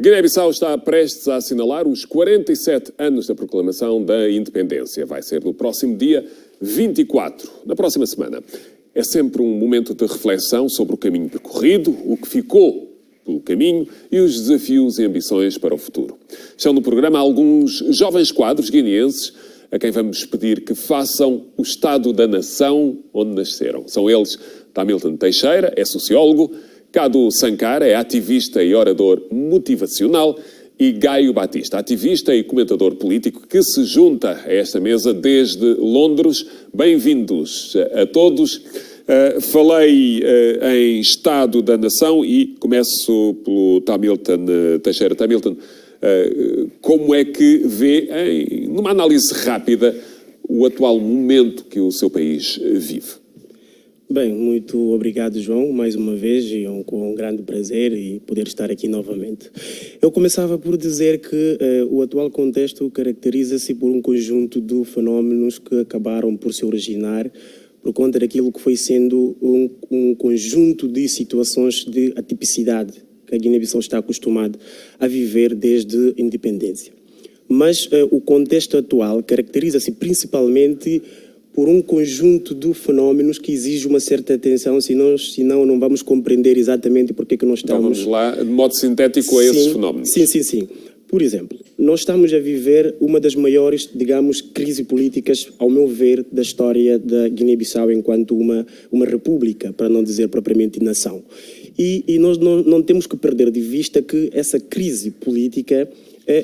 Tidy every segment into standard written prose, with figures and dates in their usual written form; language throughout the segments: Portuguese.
A Guiné-Bissau está prestes a assinalar os 47 anos da proclamação da independência. Vai ser no próximo dia 24, na próxima semana. É sempre um momento de reflexão sobre o caminho percorrido, o que ficou pelo caminho e os desafios e ambições para o futuro. Estão no programa alguns jovens quadros guineenses a quem vamos pedir que façam o estado da nação onde nasceram. São eles Tamilton Teixeira, é sociólogo, Cadu Sankara, é ativista e orador motivacional, e Gaio Batista, ativista e comentador político, que se junta a esta mesa desde Londres. Bem-vindos a todos. Falei em Estado da Nação e começo pelo Tamilton Teixeira. Tamilton, como é que vê, numa análise rápida, o atual momento que o seu país vive? Bem, muito obrigado, João, mais uma vez, e com um grande prazer e poder estar aqui novamente. Eu começava por dizer que o atual contexto caracteriza-se por um conjunto de fenómenos que acabaram por se originar por conta daquilo que foi sendo um conjunto de situações de atipicidade que a Guiné-Bissau está acostumada a viver desde a independência. Mas o contexto atual caracteriza-se principalmente por um conjunto de fenómenos que exige uma certa atenção, senão não vamos compreender exatamente porque é que nós estamos... Então vamos lá, de modo sintético, a esses fenómenos. Sim. Por exemplo, nós estamos a viver uma das maiores, digamos, crises políticas, ao meu ver, da história da Guiné-Bissau enquanto uma república, para não dizer propriamente nação. E nós não temos que perder de vista que essa crise política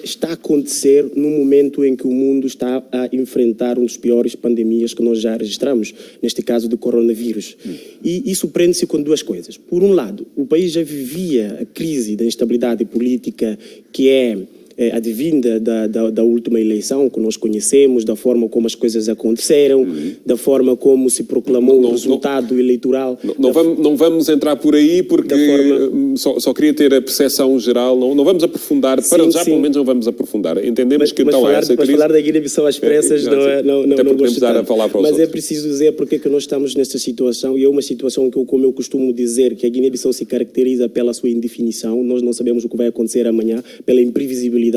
está a acontecer no momento em que o mundo está a enfrentar um dos piores pandemias que nós já registramos, neste caso do coronavírus. E isso prende-se com duas coisas. Por um lado, o país já vivia a crise da instabilidade política que é advinda da última eleição que nós conhecemos, da forma como as coisas aconteceram, da forma como se proclamou o resultado eleitoral. Não vamos entrar por aí porque só queria ter a percepção geral, não vamos aprofundar, pelo menos não vamos aprofundar. Entendemos que então essa crise... Mas falar da Guiné-Bissau às pressas não gosto tanto. Falar para os mas outros. É preciso dizer porque é que nós estamos nesta situação, e é uma situação que, como eu costumo dizer, que a Guiné-Bissau se caracteriza pela sua indefinição. Nós não sabemos o que vai acontecer amanhã, pela imprevisibilidade.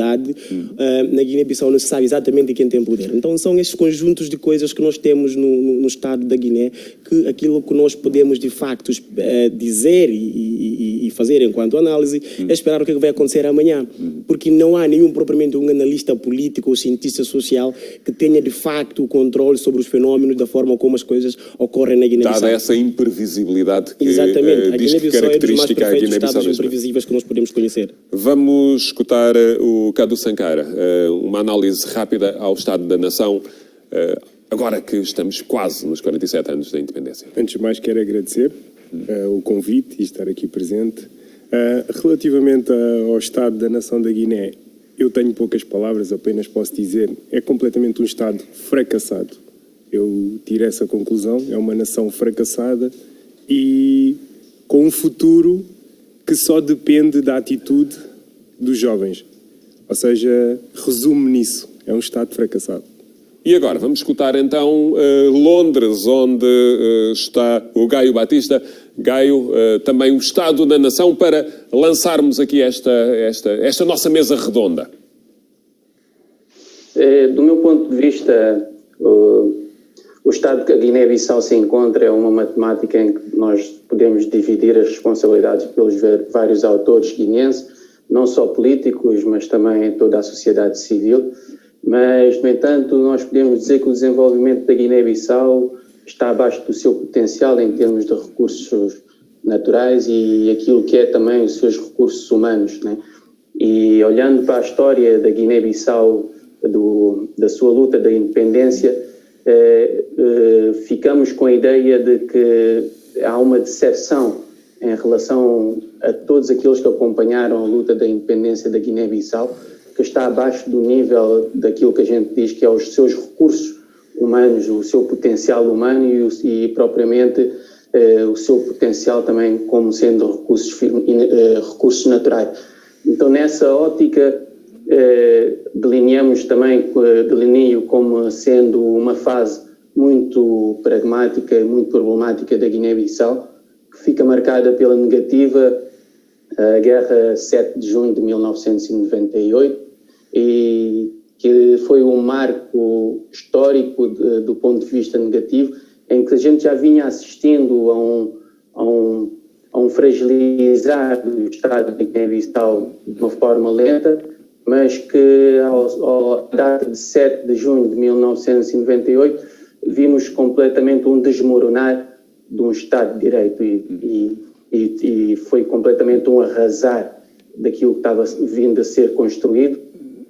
Na Guiné-Bissau não se sabe exatamente quem tem poder. Então são estes conjuntos de coisas que nós temos no estado da Guiné, que aquilo que nós podemos de facto dizer e fazer enquanto análise é esperar o que vai acontecer amanhã, porque não há propriamente um analista político ou cientista social que tenha de facto o controle sobre os fenómenos da forma como as coisas ocorrem na Guiné-Bissau. Dada essa imprevisibilidade que exatamente. Diz que característica a Guiné-Bissau. Estados imprevisíveis que nós podemos conhecer. Vamos escutar o Cadu Sankara, uma análise rápida ao Estado da Nação, agora que estamos quase nos 47 anos da independência. Antes de mais, quero agradecer o convite e estar aqui presente. Relativamente ao Estado da Nação da Guiné, eu tenho poucas palavras, apenas posso dizer, é completamente um Estado fracassado. Eu tiro essa conclusão, é uma nação fracassada e com um futuro que só depende da atitude dos jovens. Ou seja, resume nisso, é um Estado fracassado. E agora, vamos escutar então Londres, onde está o Gaio Batista. Gaio, também o Estado da Nação, para lançarmos aqui esta nossa mesa redonda. Do meu ponto de vista, o estado que a Guiné-Bissau se encontra é uma matemática em que nós podemos dividir as responsabilidades pelos vários autores guineenses, não só políticos, mas também toda a sociedade civil. Mas, no entanto, nós podemos dizer que o desenvolvimento da Guiné-Bissau está abaixo do seu potencial em termos de recursos naturais e aquilo que é também os seus recursos humanos, né? E olhando para a história da Guiné-Bissau, da sua luta da independência, ficamos com a ideia de que há uma decepção em relação a todos aqueles que acompanharam a luta da independência da Guiné-Bissau, que está abaixo do nível daquilo que a gente diz que é os seus recursos humanos, o seu potencial humano e propriamente o seu potencial também como sendo recursos naturais. Então, nessa ótica, delineo como sendo uma fase muito pragmática e muito problemática da Guiné-Bissau, que fica marcada pela negativa a Guerra 7 de Junho de 1998, e que foi um marco histórico do ponto de vista negativo, em que a gente já vinha assistindo a um fragilizar do Estado de Guiné-Bissau de uma forma lenta, mas que à data de 7 de junho de 1998 vimos completamente um desmoronar de um Estado de Direito e foi completamente um arrasar daquilo que estava vindo a ser construído,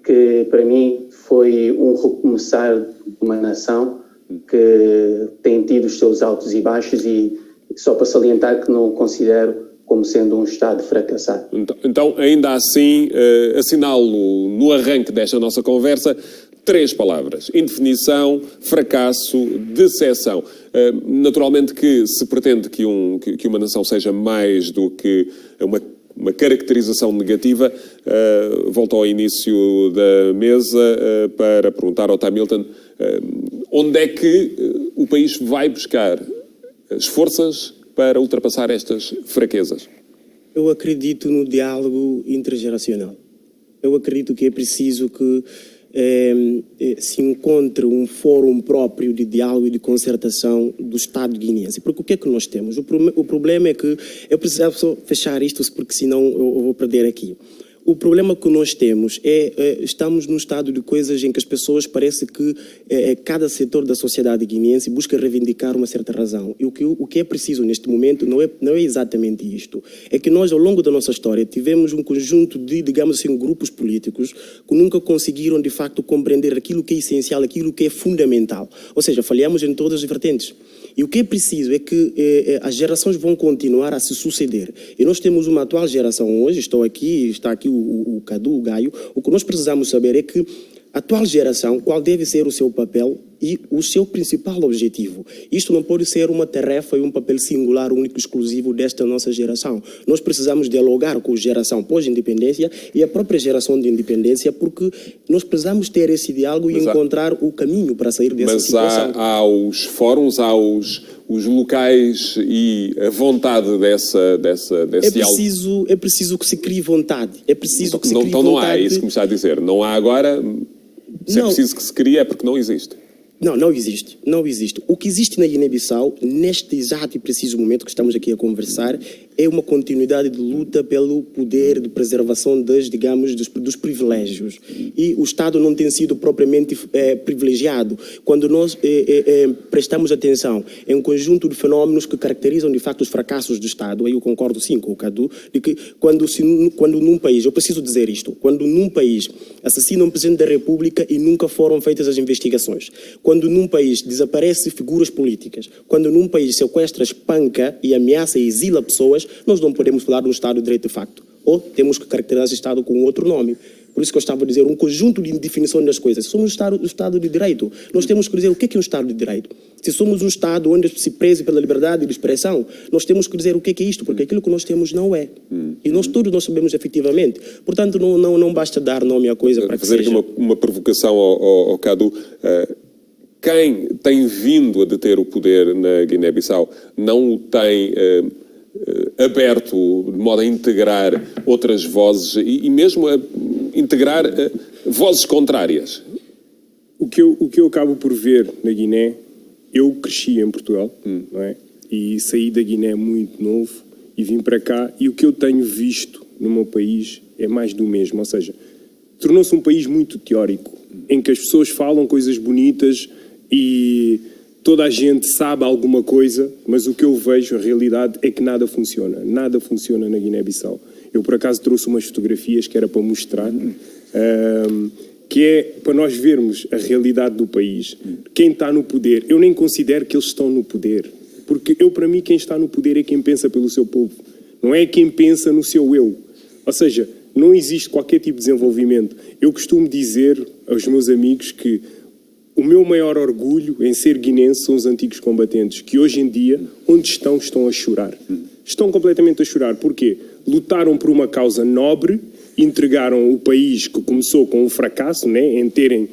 que para mim foi um recomeçar de uma nação que tem tido os seus altos e baixos, e só para salientar que não considero como sendo um Estado fracassado. Então, ainda assim, assinalo no arranque desta nossa conversa 3 palavras: indefinição, fracasso, decepção. Naturalmente que se pretende que uma nação seja mais do que uma caracterização negativa. Volto ao início da mesa para perguntar ao Tamilton onde é que o país vai buscar as forças para ultrapassar estas fraquezas. Eu acredito no diálogo intergeracional. Eu acredito que é preciso que se encontre um fórum próprio de diálogo e de concertação do Estado guineense. Porque o que é que nós temos? O problema é que eu preciso só fechar isto, porque senão eu vou perder aqui. O problema que nós temos estamos num estado de coisas em que as pessoas parece que cada setor da sociedade guineense busca reivindicar uma certa razão. E o que é preciso neste momento não é exatamente isto. É que nós, ao longo da nossa história, tivemos um conjunto de, digamos assim, grupos políticos que nunca conseguiram, de facto, compreender aquilo que é essencial, aquilo que é fundamental. Ou seja, falhamos em todas as vertentes. E o que é preciso é que as gerações vão continuar a se suceder. E nós temos uma atual geração hoje, está aqui o Cadu, o Gaio. O que nós precisamos saber é que a atual geração, qual deve ser o seu papel e o seu principal objetivo. Isto não pode ser uma tarefa e um papel singular, único, exclusivo desta nossa geração. Nós precisamos dialogar com a geração pós-independência e a própria geração de independência, porque nós precisamos ter esse diálogo e encontrar o caminho para sair dessa situação. Mas há os fóruns, há os locais e a vontade desse diálogo. É preciso que se crie vontade. É preciso que se crie então vontade. Não há, é isso que me está a dizer. Não há agora. Se é preciso que se crie, é porque não existe. Não existe. Não existe. O que existe na Guiné-Bissau, neste exato e preciso momento que estamos aqui a conversar, é uma continuidade de luta pelo poder de preservação dos privilégios. E o Estado não tem sido propriamente privilegiado. Quando nós prestamos atenção em um conjunto de fenómenos que caracterizam de facto os fracassos do Estado, aí eu concordo sim com o Cadu, de que quando num país, eu preciso dizer isto, quando num país assassinam um Presidente da República e nunca foram feitas as investigações, quando num país desaparecem figuras políticas, quando num país sequestra, espanca e ameaça e exila pessoas, nós não podemos falar de um Estado de Direito de facto. Ou temos que caracterizar esse Estado com outro nome. Por isso que eu estava a dizer um conjunto de definições das coisas. Se somos um Estado de Direito, nós temos que dizer o que é um Estado de Direito. Se somos um Estado onde se preze pela liberdade de expressão, nós temos que dizer o que é isto, porque aquilo que nós temos não é. E todos nós sabemos efetivamente. Portanto, não basta dar nome à coisa para que seja. Fazer aqui uma provocação ao Cadu. Quem tem vindo a deter o poder na Guiné-Bissau não o tem aberto de modo a integrar outras vozes e mesmo a integrar vozes contrárias. O que eu acabo por ver na Guiné, eu cresci em Portugal, não é? E saí da Guiné muito novo e vim para cá, e o que eu tenho visto no meu país é mais do mesmo, ou seja, tornou-se um país muito teórico, em que as pessoas falam coisas bonitas e toda a gente sabe alguma coisa, mas o que eu vejo, a realidade, é que nada funciona. Nada funciona na Guiné-Bissau. Eu, por acaso, trouxe umas fotografias que era para mostrar, que é para nós vermos a realidade do país. Quem está no poder, eu nem considero que eles estão no poder, porque para mim, quem está no poder é quem pensa pelo seu povo, não é quem pensa no seu eu. Ou seja, não existe qualquer tipo de desenvolvimento. Eu costumo dizer aos meus amigos que o meu maior orgulho em ser guinense são os antigos combatentes, que hoje em dia, onde estão a chorar. Estão completamente a chorar. Porquê? Lutaram por uma causa nobre, entregaram o país que começou com um fracasso, né, em terem,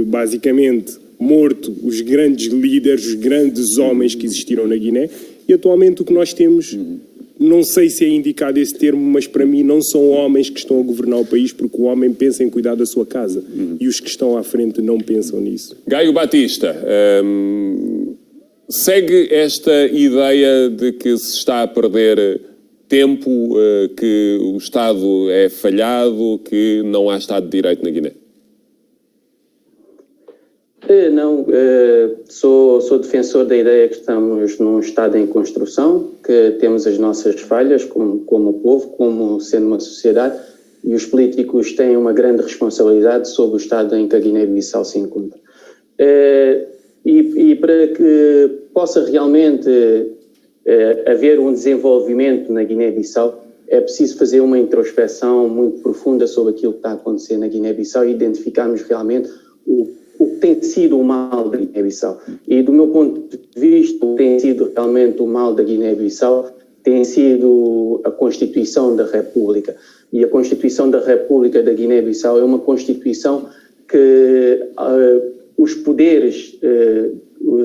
basicamente, morto os grandes líderes, os grandes homens que existiram na Guiné, e atualmente o que nós temos não sei se é indicado esse termo, mas para mim não são homens que estão a governar o país, porque o homem pensa em cuidar da sua casa e os que estão à frente não pensam nisso. Gaio Batista, segue esta ideia de que se está a perder tempo, que o Estado é falhado, que não há Estado de Direito na Guiné? Não, sou defensor da ideia que estamos num Estado em construção, que temos as nossas falhas como povo, como sendo uma sociedade, e os políticos têm uma grande responsabilidade sobre o Estado em que a Guiné-Bissau se encontra. E para que possa realmente haver um desenvolvimento na Guiné-Bissau, é preciso fazer uma introspecção muito profunda sobre aquilo que está a acontecer na Guiné-Bissau e identificarmos realmente o que tem sido o mal da Guiné-Bissau. E do meu ponto de vista, o que tem sido realmente o mal da Guiné-Bissau tem sido a Constituição da República. E a Constituição da República da Guiné-Bissau é uma Constituição que os poderes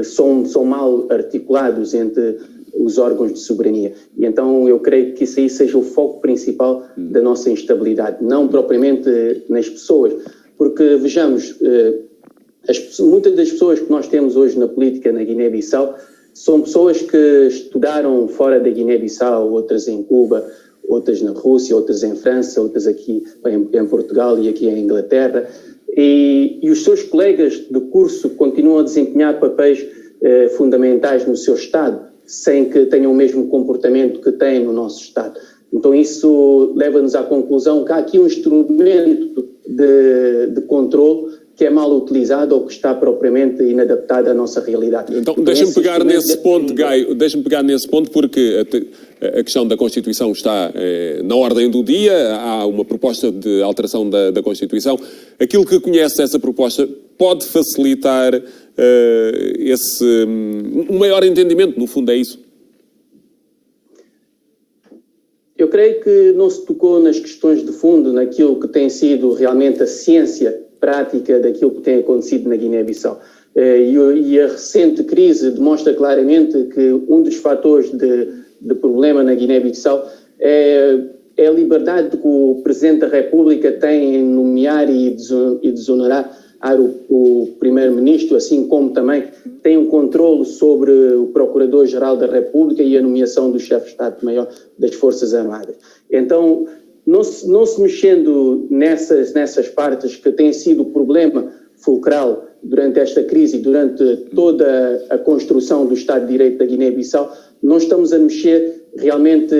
são mal articulados entre os órgãos de soberania. E então eu creio que isso aí seja o foco principal da nossa instabilidade, não propriamente nas pessoas. Porque, vejamos, muitas das pessoas que nós temos hoje na política na Guiné-Bissau são pessoas que estudaram fora da Guiné-Bissau, outras em Cuba, outras na Rússia, outras em França, outras aqui em Portugal e aqui em Inglaterra. E os seus colegas de curso continuam a desempenhar papéis fundamentais no seu Estado, sem que tenham o mesmo comportamento que têm no nosso Estado. Então isso leva-nos à conclusão que há aqui um instrumento de controle que é mal utilizado ou que está propriamente inadaptado à nossa realidade. Então deixa-me pegar nesse ponto, Gaio, deixa-me pegar nesse ponto porque a questão da Constituição está na ordem do dia, há uma proposta de alteração da Constituição. Aquilo que conhece essa proposta pode facilitar um maior entendimento, no fundo é isso? Eu creio que não se tocou nas questões de fundo, naquilo que tem sido realmente a ciência prática daquilo que tem acontecido na Guiné-Bissau. E a recente crise demonstra claramente que um dos fatores de problema na Guiné-Bissau é a liberdade que o Presidente da República tem em nomear e desonerar o Primeiro-Ministro, assim como também tem um controle sobre o Procurador-Geral da República e a nomeação do Chefe de Estado-Maior das Forças Armadas. Então, não se mexendo nessas partes que tem sido o problema fulcral durante esta crise, durante toda a construção do Estado de Direito da Guiné-Bissau, não estamos a mexer realmente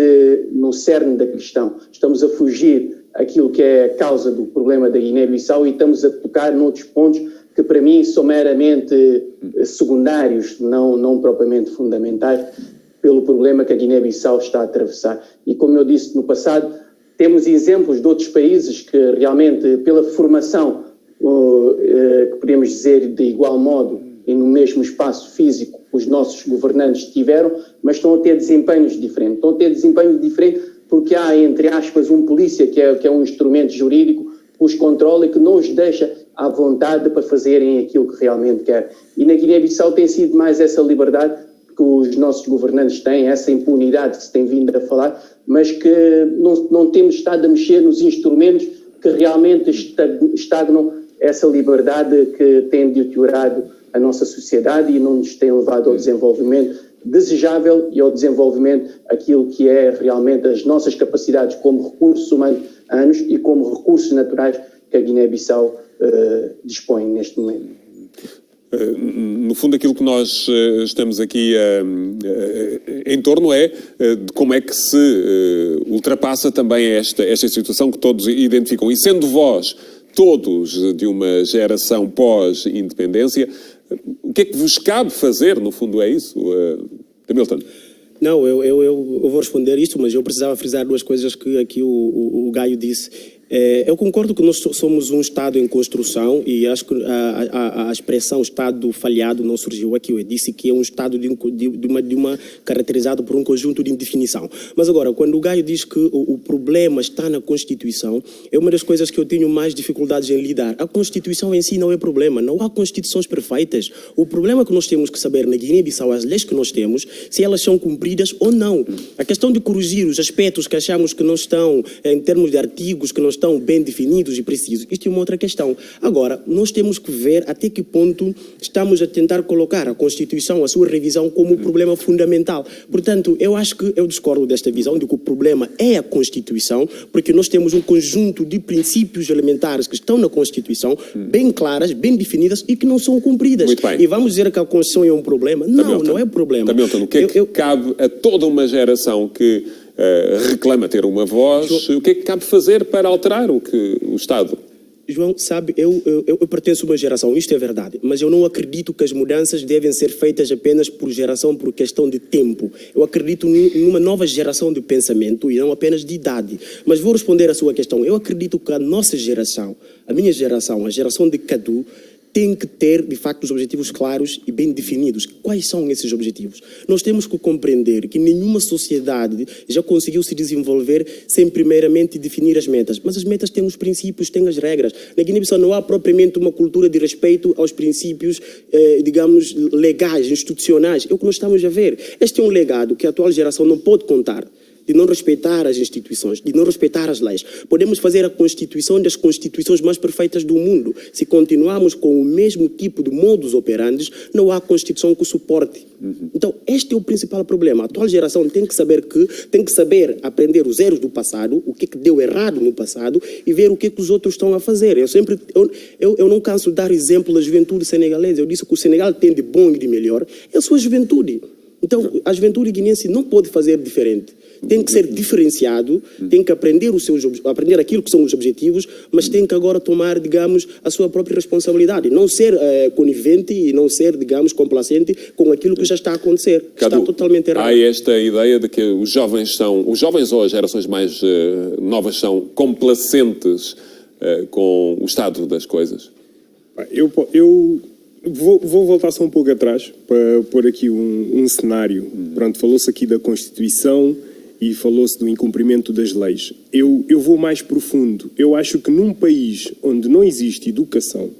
no cerne da questão. Estamos a fugir aquilo que é a causa do problema da Guiné-Bissau e estamos a tocar noutros pontos que para mim são meramente secundários, não propriamente fundamentais, pelo problema que a Guiné-Bissau está a atravessar. E como eu disse no passado, temos exemplos de outros países que realmente, pela formação, que podemos dizer de igual modo, e no mesmo espaço físico, os nossos governantes tiveram, mas estão a ter desempenhos diferentes. Estão a ter desempenhos diferentes porque há, entre aspas, um polícia que é um instrumento jurídico que os controla e que não os deixa à vontade para fazerem aquilo que realmente querem. E na Guiné-Bissau tem sido mais essa liberdade que os nossos governantes têm, essa impunidade que se tem vindo a falar, mas que não temos estado a mexer nos instrumentos que realmente estagnam essa liberdade que tem deteriorado a nossa sociedade e não nos tem levado ao desenvolvimento desejável e ao desenvolvimento aquilo que é realmente as nossas capacidades como recursos humanos e como recursos naturais que a Guiné-Bissau dispõe neste momento. No fundo, aquilo que nós estamos aqui em torno é de como é que se ultrapassa também esta situação que todos identificam. E sendo vós todos de uma geração pós-independência, o que é que vos cabe fazer, no fundo, é isso, Hamilton? Não, eu vou responder isso, mas eu precisava frisar duas coisas que aqui o Gaio disse. Eu concordo que nós somos um Estado em construção e acho que a expressão Estado falhado não surgiu aqui. Eu disse que é um Estado caracterizado por um conjunto de indefinição. Mas agora, quando o Gaio diz que o problema está na Constituição, é uma das coisas que eu tenho mais dificuldades em lidar. A Constituição em si não é problema, não há constituições perfeitas. O problema que nós temos que saber na Guiné-Bissau, as leis que nós temos, se elas são cumpridas ou não. A questão de corrigir os aspectos que achamos que não estão, em termos de artigos, que não estão bem definidos e precisos, isto é uma outra questão. Agora, nós temos que ver até que ponto estamos a tentar colocar a Constituição, a sua revisão, como um problema fundamental. Portanto, eu acho que eu discordo desta visão de que o problema é a Constituição, porque nós temos um conjunto de princípios elementares que estão na Constituição, bem claras, bem definidas e que não são cumpridas. Muito bem. E vamos dizer que a Constituição é um problema? Não é problema. Hamilton, o que é que cabe a toda uma geração que reclama ter uma voz? O que é que cabe fazer para alterar o Estado? João, sabe, eu pertenço a uma geração, isto é verdade, mas eu não acredito que as mudanças devem ser feitas apenas por questão de tempo. Eu acredito numa nova geração de pensamento e não apenas de idade. Mas vou responder à sua questão. Eu acredito que a nossa geração, a minha geração, a geração de Cadu, tem que ter, de facto, os objetivos claros e bem definidos. Quais são esses objetivos? Nós temos que compreender que nenhuma sociedade já conseguiu se desenvolver sem primeiramente definir as metas. Mas as metas têm os princípios, têm as regras. Na Guiné-Bissau não há propriamente uma cultura de respeito aos princípios, digamos, legais, institucionais. É o que nós estamos a ver. Este é um legado que a atual geração não pode contar. De não respeitar as instituições, de não respeitar as leis. Podemos fazer a Constituição das constituições mais perfeitas do mundo. Se continuarmos com o mesmo tipo de modus operandi, não há Constituição que suporte. Então, este é o principal problema. A atual geração tem que saber aprender os erros do passado, o que deu errado no passado e ver o que os outros estão a fazer. Eu não canso de dar exemplo da juventude senegalesa. Eu disse que o Senegal tem de bom e de melhor é a sua juventude. Então, a juventude guinense não pode fazer diferente. Tem que ser diferenciado, tem que aprender aquilo que são os objetivos, mas tem que agora tomar, digamos, a sua própria responsabilidade. Não ser conivente e não ser, digamos, complacente com aquilo que já está a acontecer. Cadu, está totalmente errado. Há esta ideia de que os jovens ou as gerações mais novas são complacentes com o estado das coisas? Eu vou voltar só um pouco atrás para pôr aqui um cenário. Pronto, falou-se aqui da Constituição e falou-se do incumprimento das leis. Eu vou mais profundo. Eu acho que num país onde não existe educação,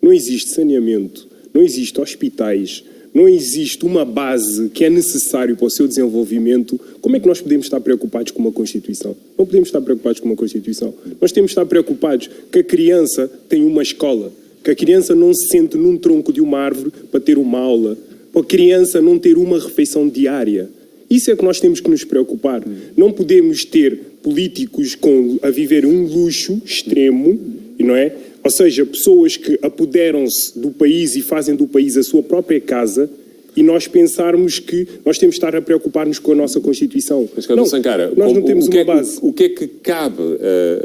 não existe saneamento, não existe hospitais, não existe uma base que é necessário para o seu desenvolvimento, como é que nós podemos estar preocupados com uma Constituição? Não podemos estar preocupados com uma Constituição. Nós temos de estar preocupados que a criança tem uma escola, que a criança não se sente num tronco de uma árvore para ter uma aula, para a criança não ter uma refeição diária. Isso é que nós temos que nos preocupar. Não podemos ter políticos a viver um luxo extremo, não é? Ou seja, pessoas que apoderam-se do país e fazem do país a sua própria casa e nós pensarmos que nós temos de estar a preocupar-nos com a nossa Constituição. Mas, Cadu Sankara, nós não temos uma base. O que é que cabe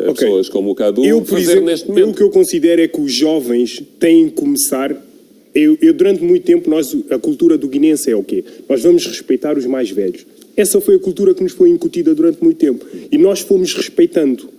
a pessoas como o Cadu fazer neste momento? O que eu considero é que os jovens têm que começar... durante muito tempo, a cultura do guinense é o quê? Nós vamos respeitar os mais velhos. Essa foi a cultura que nos foi incutida durante muito tempo. E nós fomos respeitando,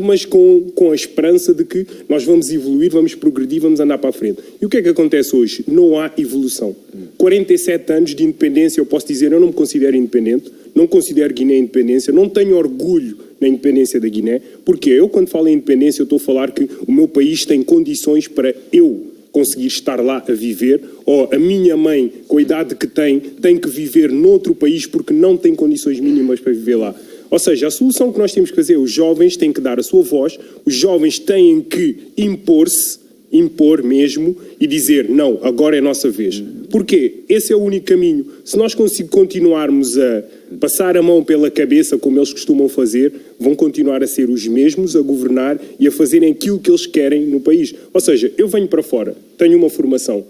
mas com a esperança de que nós vamos evoluir, vamos progredir, vamos andar para a frente. E o que é que acontece hoje? Não há evolução. 47 anos de independência, eu posso dizer, eu não me considero independente, não considero Guiné independência, não tenho orgulho na independência da Guiné, porque eu, quando falo em independência, eu estou a falar que o meu país tem condições para eu conseguir estar lá a viver, ou a minha mãe, com a idade que tem que viver noutro país porque não tem condições mínimas para viver lá. Ou seja, a solução que nós temos que fazer, os jovens têm que dar a sua voz, os jovens têm que impor mesmo e dizer, não, agora é a nossa vez. Porquê? Esse é o único caminho. Se nós continuarmos a passar a mão pela cabeça, como eles costumam fazer, vão continuar a ser os mesmos, a governar e a fazerem aquilo que eles querem no país. Ou seja, eu venho para fora, tenho uma formação.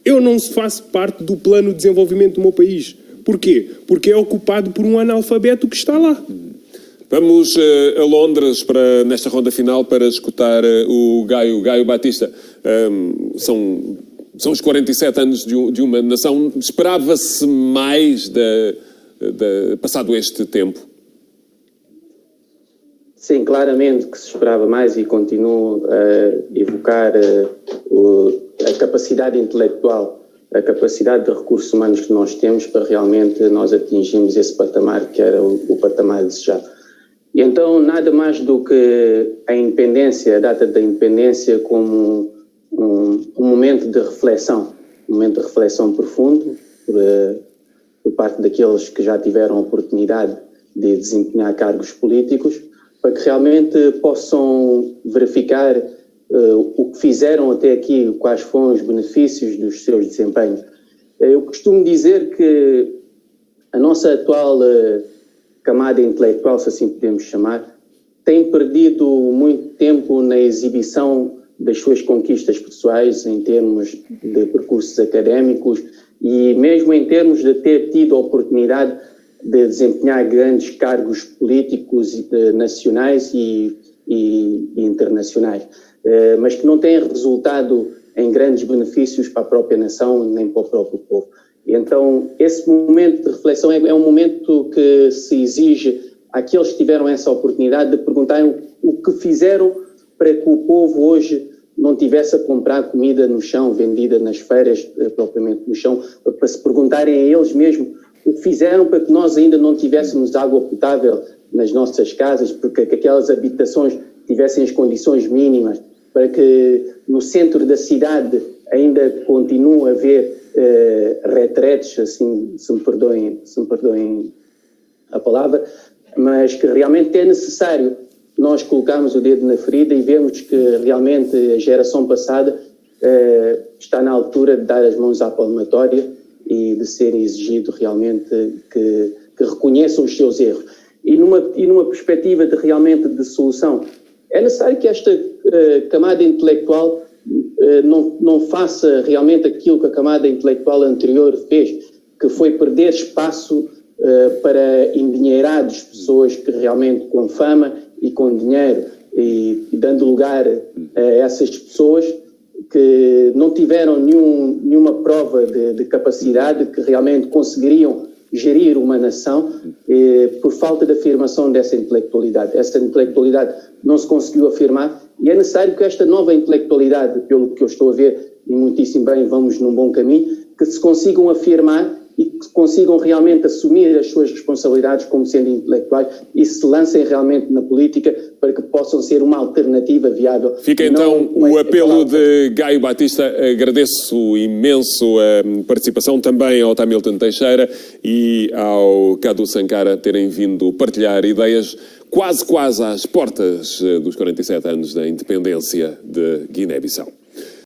Eu não faço parte do plano de desenvolvimento do meu país. Porquê? Porque é ocupado por um analfabeto que está lá. Vamos a Londres nesta ronda final para escutar o Gaio Batista. São os 47 anos de uma nação. Esperava-se mais passado este tempo? Sim, claramente que se esperava mais e continuo a evocar a capacidade intelectual, a capacidade de recursos humanos que nós temos para realmente nós atingirmos esse patamar que era o patamar desejado. E então nada mais do que a independência, a data da independência como um momento de reflexão, um momento de reflexão profundo por parte daqueles que já tiveram a oportunidade de desempenhar cargos políticos, para que realmente possam verificar o que fizeram até aqui, quais foram os benefícios dos seus desempenhos. Eu costumo dizer que a nossa atual camada intelectual, se assim podemos chamar, tem perdido muito tempo na exibição das suas conquistas pessoais em termos de percursos académicos e mesmo em termos de ter tido a oportunidade de desempenhar grandes cargos políticos nacionais e internacionais, mas que não têm resultado em grandes benefícios para a própria nação nem para o próprio povo. Então, esse momento de reflexão é um momento que se exige àqueles que tiveram essa oportunidade de perguntarem o que fizeram para que o povo hoje não tivesse a comprar comida no chão, vendida nas feiras, propriamente no chão, para se perguntarem a eles mesmos o que fizeram para que nós ainda não tivéssemos água potável nas nossas casas, porque aquelas habitações tivessem as condições mínimas, para que no centro da cidade ainda continue a haver retretes, assim, se me perdoem a palavra, mas que realmente é necessário nós colocarmos o dedo na ferida e vermos que realmente a geração passada está na altura de dar as mãos à palmatória e de ser exigido realmente que reconheçam os seus erros. E numa perspectiva realmente de solução, é necessário que esta camada intelectual não faça realmente aquilo que a camada intelectual anterior fez, que foi perder espaço para endinheirados, pessoas que realmente com fama e com dinheiro, e dando lugar a essas pessoas que não tiveram nenhuma prova de capacidade, que realmente conseguiriam gerir uma nação por falta de afirmação dessa intelectualidade. Essa intelectualidade não se conseguiu afirmar e é necessário que esta nova intelectualidade, pelo que eu estou a ver, e muitíssimo bem, vamos num bom caminho, que se consigam afirmar e que consigam realmente assumir as suas responsabilidades como sendo intelectuais e se lancem realmente na política para que possam ser uma alternativa viável. Fica então o apelo de Gaio Batista. Agradeço imenso a participação também ao Tamilton Teixeira e ao Cadu Sankara terem vindo partilhar ideias quase às portas dos 47 anos da independência de Guiné-Bissau.